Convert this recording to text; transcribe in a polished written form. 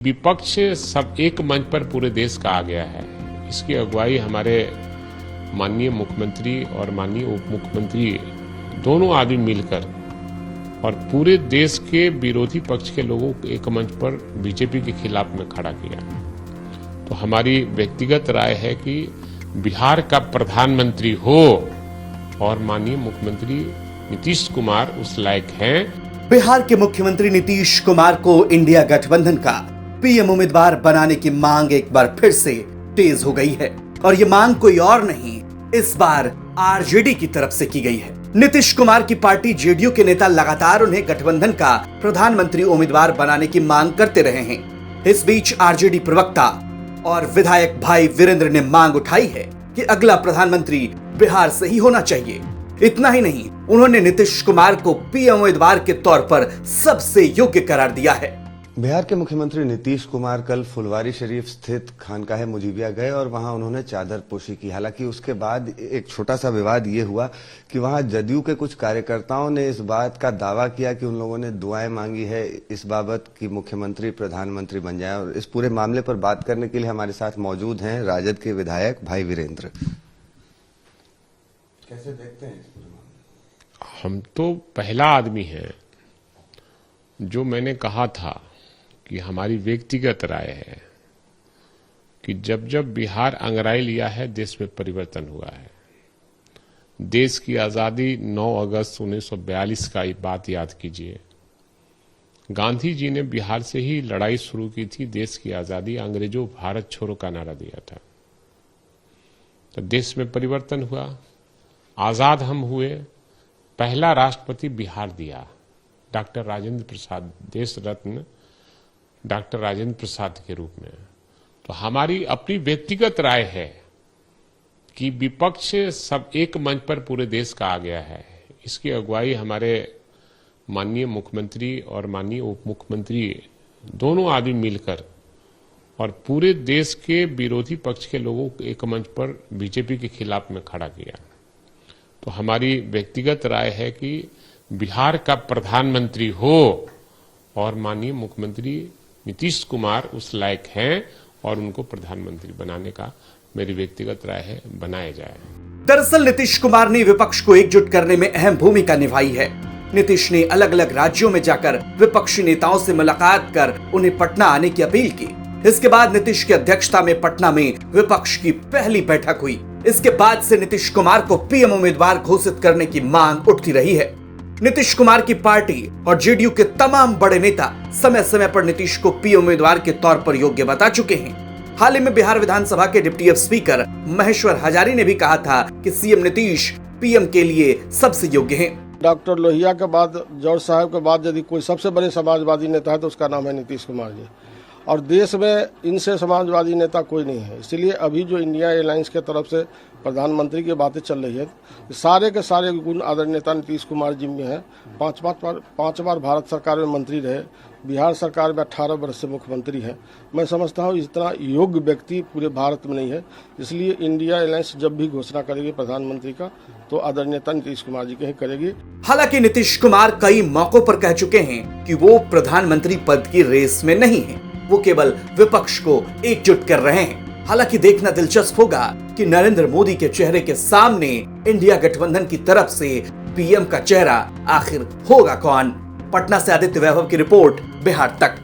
विपक्ष सब एक मंच पर पूरे देश का आ गया है। इसकी अगुवाई हमारे माननीय मुख्यमंत्री और माननीय उप मुख्यमंत्री दोनों आदमी मिलकर और पूरे देश के विरोधी पक्ष के लोगों को एक मंच पर बीजेपी के खिलाफ में खड़ा किया। तो हमारी व्यक्तिगत राय है कि बिहार का प्रधानमंत्री हो और माननीय मुख्यमंत्री नीतीश कुमार उस लायक हैं। बिहार के मुख्यमंत्री नीतीश कुमार को इंडिया गठबंधन का पीएम उम्मीदवार बनाने की मांग एक बार फिर से तेज हो गई है और ये मांग कोई और नहीं, इस बार आरजेडी की तरफ से की गई है। नीतीश कुमार की पार्टी जेडीयू के नेता लगातार उन्हें गठबंधन का प्रधानमंत्री उम्मीदवार बनाने की मांग करते रहे हैं। इस बीच आरजेडी प्रवक्ता और विधायक भाई वीरेंद्र ने मांग उठाई है कि अगला प्रधानमंत्री बिहार से ही होना चाहिए। इतना ही नहीं, उन्होंने नीतीश कुमार को पीएम उम्मीदवार के तौर पर सबसे योग्य करार दिया है। बिहार के मुख्यमंत्री नीतीश कुमार कल फुलवारी शरीफ स्थित खानकाह मुजीबिया गए और वहां उन्होंने चादर पोशी की। हालांकि उसके बाद एक छोटा सा विवाद ये हुआ कि वहां जदयू के कुछ कार्यकर्ताओं ने इस बात का दावा किया कि उन लोगों ने दुआएं मांगी है इस बाबत कि मुख्यमंत्री प्रधानमंत्री बन जाए। और इस पूरे मामले पर बात करने के लिए हमारे साथ मौजूद हैं राजद के विधायक भाई वीरेंद्र। कैसे देखते हैं इस पूरे मामले? हम तो पहला आदमी है जो मैंने कहा था कि हमारी व्यक्तिगत राय है कि जब जब बिहार अंगड़ाई लिया है देश में परिवर्तन हुआ है। देश की आजादी 9 अगस्त 1942 का बात याद कीजिए। गांधी जी ने बिहार से ही लड़ाई शुरू की थी देश की आजादी, अंग्रेजों भारत छोड़ो का नारा दिया था। तो देश में परिवर्तन हुआ, आजाद हम हुए। पहला राष्ट्रपति बिहार दिया डॉक्टर राजेंद्र प्रसाद, देश रत्न डॉक्टर राजेंद्र प्रसाद के रूप में। तो हमारी अपनी व्यक्तिगत राय है कि विपक्ष सब एक मंच पर पूरे देश का आ गया है। इसकी अगुवाई हमारे माननीय मुख्यमंत्री और माननीय उप मुख्यमंत्री दोनों आदमी मिलकर और पूरे देश के विरोधी पक्ष के लोगों को एक मंच पर बीजेपी के खिलाफ में खड़ा किया। तो हमारी व्यक्तिगत राय है कि बिहार का प्रधानमंत्री हो और माननीय मुख्यमंत्री नीतीश कुमार उस लायक हैं और उनको प्रधानमंत्री बनाने का मेरी व्यक्तिगत राय है, बनाया जाए। दरअसल नीतीश कुमार ने विपक्ष को एकजुट करने में अहम भूमिका निभाई है। नीतीश ने अलग अलग राज्यों में जाकर विपक्षी नेताओं से मुलाकात कर उन्हें पटना आने की अपील की। इसके बाद नीतीश की अध्यक्षता में पटना में विपक्ष की पहली बैठक हुई। इसके बाद से नीतीश कुमार को पीएम उम्मीदवार घोषित करने की मांग उठती रही है। नीतीश कुमार की पार्टी और जेडीयू के तमाम बड़े नेता समय समय पर नीतीश को पीएम उम्मीदवार के तौर पर योग्य बता चुके हैं। हाल ही में बिहार विधानसभा के डिप्टी स्पीकर महेश्वर हजारी ने भी कहा था कि सीएम नीतीश पीएम के लिए सबसे योग्य हैं। डॉक्टर लोहिया के बाद, जॉर्ज साहब के बाद यदि कोई सबसे बड़े समाजवादी नेता है तो उसका नाम है नीतीश कुमार जी। और देश में इनसे समाजवादी नेता कोई नहीं है। इसलिए अभी जो इंडिया अलायंस के तरफ से प्रधानमंत्री की बातें चल रही है, सारे के सारे गुण आदरणीय नेता नीतीश कुमार जी में है। 5 बार भारत सरकार में मंत्री रहे, बिहार सरकार में 18 वर्ष से मुख्यमंत्री है। मैं समझता हूँ इतना योग्य व्यक्ति पूरे भारत में नहीं है। इसलिए इंडिया अलायंस जब भी घोषणा करेगी प्रधानमंत्री का तो आदरणीय नेता नीतीश कुमार जी के ही करेगी। हालांकि नीतीश कुमार कई मौकों पर कह चुके हैं कि वो प्रधानमंत्री पद की रेस में नहीं है, वो केवल विपक्ष को एकजुट कर रहे हैं। हालांकि देखना दिलचस्प होगा कि नरेंद्र मोदी के चेहरे के सामने इंडिया गठबंधन की तरफ से पीएम का चेहरा आखिर होगा कौन। पटना से आदित्य वैभव की रिपोर्ट, बिहार तक।